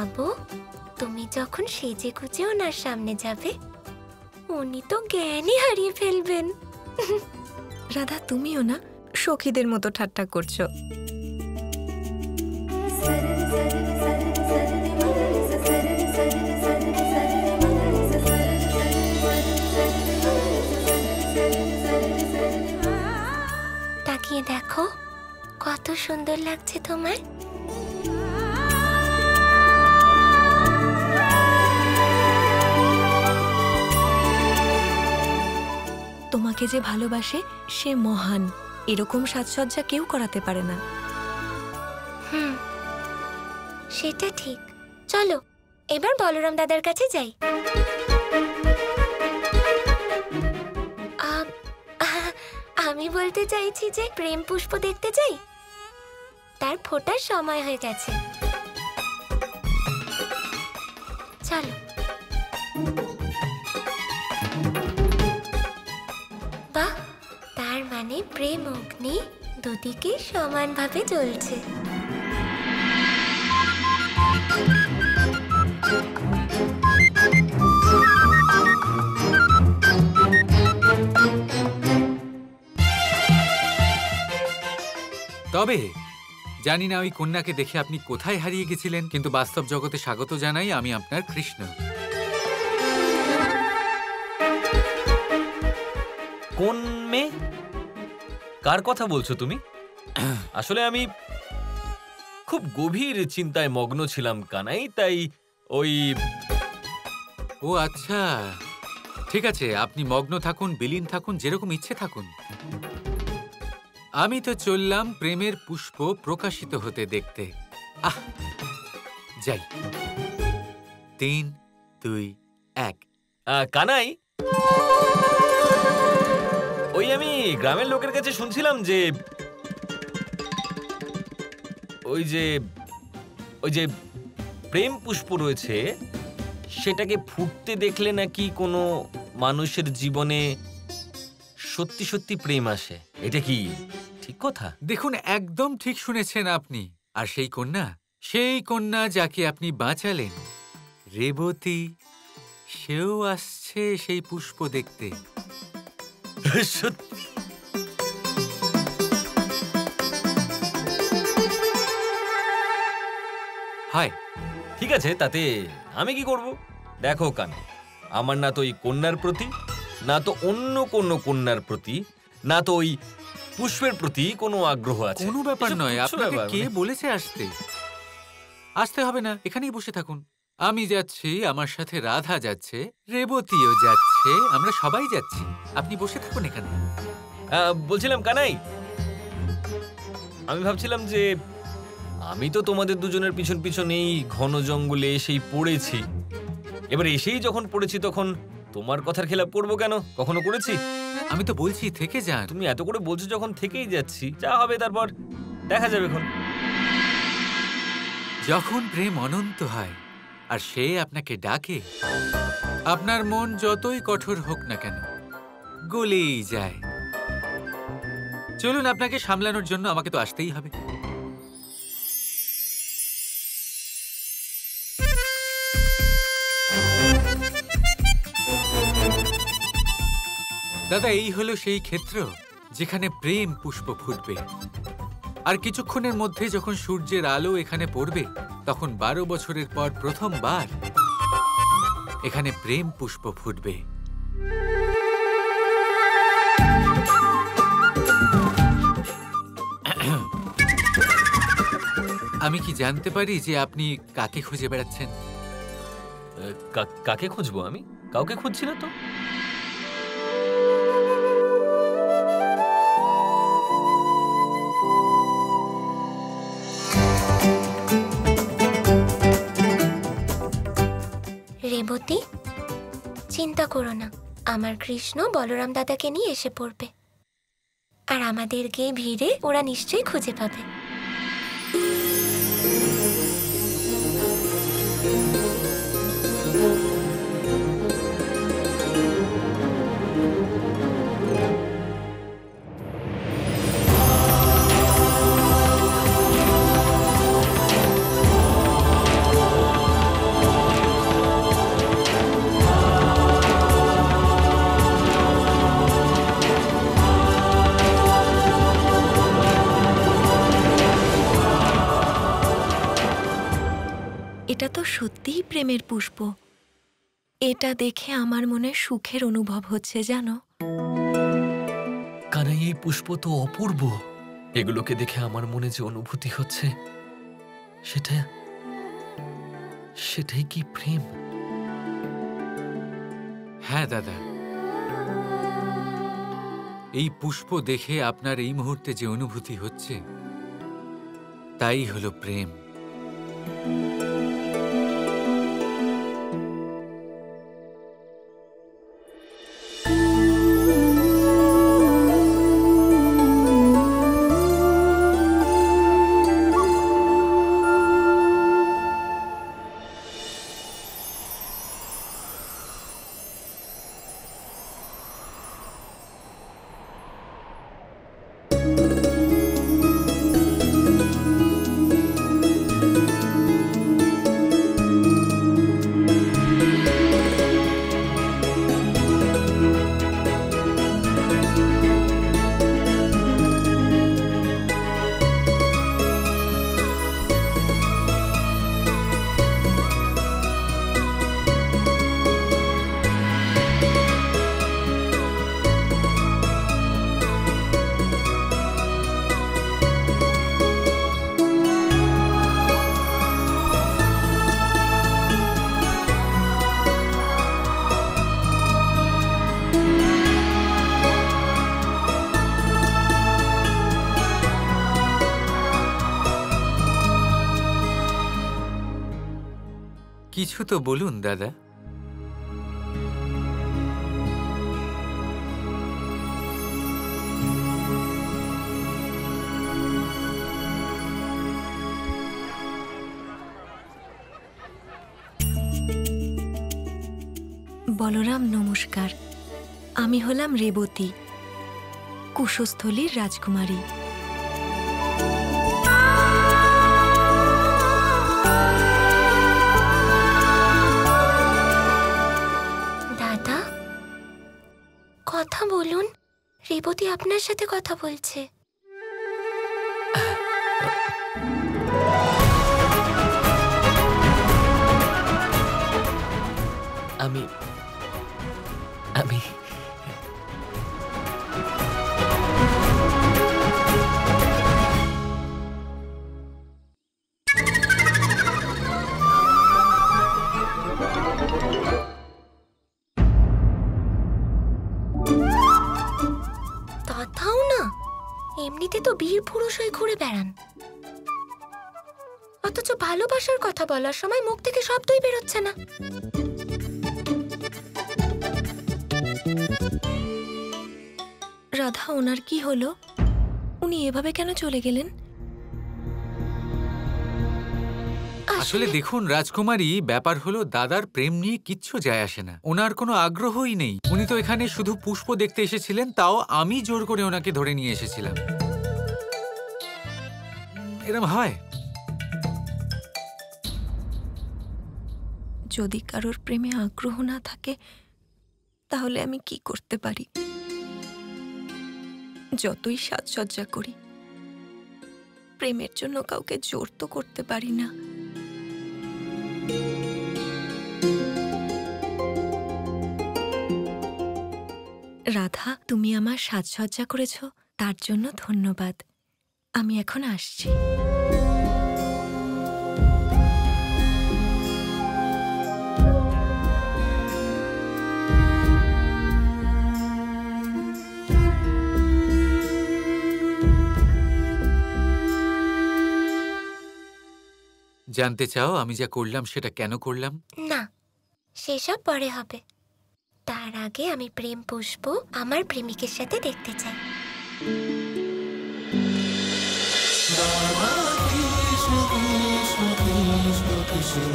ভাবো, তুমি যখন সেজে গুজে ওনার সামনে যাবে, উনি তো জ্ঞানই হারিয়ে ফেলবেন। রাধা, তুমিও না সখীদের মতো ঠাট্টা করছো। তাকিয়ে দেখো, কত সুন্দর লাগছে তোমায়। তোমাকে যে ভালোবাসে সে মহান, এরকম সাজসজ্জা কেউ করাতে পারে না। সেটা ঠিক। চলো এবার বলরাম দাদার কাছে যাই। আমি বলতে চাইছি যে প্রেম পুষ্প দেখতে যাই, তার ফোটার সময় হয়ে গেছে। চলো। বাহ, তার মানে প্রেম অগ্নি দুদিকে সমানভাবে জ্বলছে। তবে জানি না ওই কন্যাকে দেখে আপনি কোথায় হারিয়ে গেছিলেন, কিন্তু বাস্তব জগতে স্বাগত জানাই, আমি আপনার কৃষ্ণ। কোন মেয়ে? কার কথা বলছো তুমি? আসলে আমি খুব গভীর চিন্তায় মগ্ন ছিলাম কানাই, তাই ওই... ও আচ্ছা, ঠিক আছে, আপনি মগ্ন থাকুন, বিলীন থাকুন, যেরকম ইচ্ছে থাকুন। আমি তো চললাম প্রেমের পুষ্প প্রকাশিত হতে দেখতে। যাই। 3, 2, 1। কানাই, ওই আমি গ্রামের লোকের কাছে শুনছিলাম যে ওই যে প্রেম পুষ্প রয়েছে, সেটাকে ফুটতে দেখলে নাকি কোনো মানুষের জীবনে সত্যি সত্যি প্রেম আসে। এটা কি ঠিক কথা? দেখুন, একদম ঠিক শুনেছেন আপনি। আর সেই কন্যা যাকে আপনি বাঁচালেন, রেবতী, সেও আসছে সেই পুষ্প দেখতে। সত্যি? হয়, ঠিক আছে, তাতে আমি কি করব? দেখো কানে, আমার না তো ওই কন্যার প্রতি, না তো অন্য কোনো কন্যার প্রতি, না তো ওই পুষ্পের প্রতি কোনো আগ্রহ আছে। কোনো ব্যাপার নয়। আপনাকে কে বলেছে আসতে হবে না, এখানেই বসে থাকুন। আমি যাচ্ছি, আমার সাথে রাধা যাচ্ছে, রেবতীও যাচ্ছে, আমরা সবাই যাচ্ছি। আপনি বসে থাকুন এখানে। বলছিলাম কানাই, আমি ভাবছিলাম যে আমি তো তোমাদের দুজনের পিছন পিছন এই ঘন জঙ্গলে এসেই পড়েছি। এবার এসেই যখন পড়েছি, তখন তোমার কথার খেলাপ করবো কেন? কখনো করেছি? আমি তো বলছি থেকে যান। তুমি এত করে বলছো যখন, থেকেই যাচ্ছি, যা হবে তারপর দেখা যাবে। যখন প্রেম অনন্ত হয় আর সে আপনাকে ডাকে, আপনার মন যতই কঠোর হোক না কেন, গলেই যায়। চলুন, আপনাকে সামলানোর জন্য আমাকে তো আসতেই হবে। দাদা, এই হলো সেই ক্ষেত্র যেখানে প্রেম পুষ্প ফুটবে। আর কিছুক্ষণের মধ্যে যখন সূর্যের আলো এখানে পড়বে, তখন 12 বছরের পর প্রথমবার এখানে প্রেম পুষ্প ফুটবে। আমি কি জানতে পারি যে আপনি কাকে খুঁজে বেড়াচ্ছেন? কাকে খুঁজবো? আমি কাউকে খুঁজছি না তো। রেবতী, চিন্তা করো না, আমার কৃষ্ণ বলরাম দাদাকে নিয়ে এসে পড়বে, আর আমাদেরকে ভিড়ে ওরা নিশ্চয়ই খুঁজে পাবে। এটা তো সত্যিই প্রেমের পুষ্প। এটা দেখে আমার মনে সুখের অনুভব হচ্ছে জানো। কানাই, এই পুষ্প তো অপূর্ব। এগুলোকে দেখে আমার মনে যে অনুভূতি হচ্ছে সেটাই কি প্রেম? হ্যাঁ দাদা, এই পুষ্প দেখে আপনার এই মুহূর্তে যে অনুভূতি হচ্ছে তাই হলো প্রেম। কিছু তো বলুন দাদা। বলরাম নমস্কার, আমি হলাম রেবতী, কুশস্থলীর রাজকুমারী। দাদা, কথা বলুন, রেবতী আপনার সাথে কথা বলছে। আমি আমি তাও না, এমনিতে তো বীর পুরুষ হয়ে ঘুরে বেড়ান, অথচ ভালোবাসার কথা বলার সময় মুখ থেকে শব্দই বেরোচ্ছে না। রাধা, ওনার কি হলো? উনি এভাবে কেন চলে গেলেন? আসলে দেখুন রাজকুমারী, ব্যাপার হলো দাদার প্রেম নিয়ে কিচ্ছু যায় আসে না। ওনার কোনো আগ্রহই নেই। উনি তো এখানে শুধু পুষ্প দেখতে এসেছিলেন, তাও আমি জোর করে ওনাকে ধরে নিয়ে এসেছিলাম। এরম হয়? যদি কারোর প্রেমে আগ্রহ না থাকে তাহলে আমি কি করতে পারি? যতই সাজসজ্জা করি, প্রেমের জন্য কাউকে জোর তো করতে পারি না। রাধা, তুমি আমার সাজসজ্জা করেছো, তার জন্য ধন্যবাদ। আমি এখন আসছি। জানতে চাও আমি যা করলাম সেটা কেন করলাম? না, সেসব পরে হবে। তার আগে আমি প্রেম পুষ্প আমার প্রেমিকের সাথে দেখতে চাই। Kৃষ্ণ কৃষ্ণ কৃষ্ণ কৃষ্ণ